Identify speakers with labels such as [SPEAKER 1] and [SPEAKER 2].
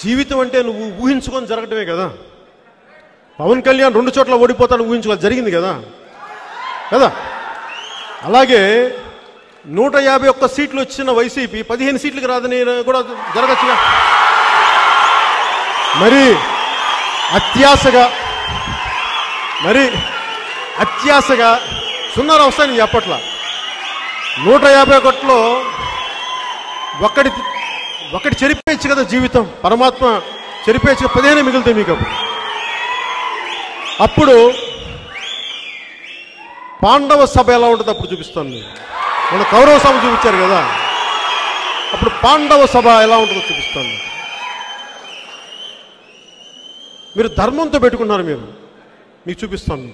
[SPEAKER 1] జీవితం అంటే నువ్వు ఊహించుకొని జరగటమే కదా. పవన్ కళ్యాణ్ 2 చోట్ల ఓడిపోతాను ఊహించుకోవాలి, జరిగింది కదా కదా. అలాగే 151 సీట్లు వచ్చిన వైసీపీ 15 సీట్లకు రాదని కూడా జరగచ్చుగా. మరి అత్యాశగా సున్నాలు వస్తాయని చెప్పట్ల. 151లో ఒకటి చెరిపేయచ్చు కదా జీవితం. పరమాత్మ చెరిపేయచ్చు, 15 మిగులుతాయి మీకు. అప్పుడు పాండవ సభ ఎలా ఉంటుంది అప్పుడు చూపిస్తాను నేను. మన కౌరవ సభ చూపించారు కదా, అప్పుడు పాండవ సభ ఎలా ఉంటుందో చూపిస్తాను. మీరు ధర్మంతో పెట్టుకున్నారు, మీకు చూపిస్తాను.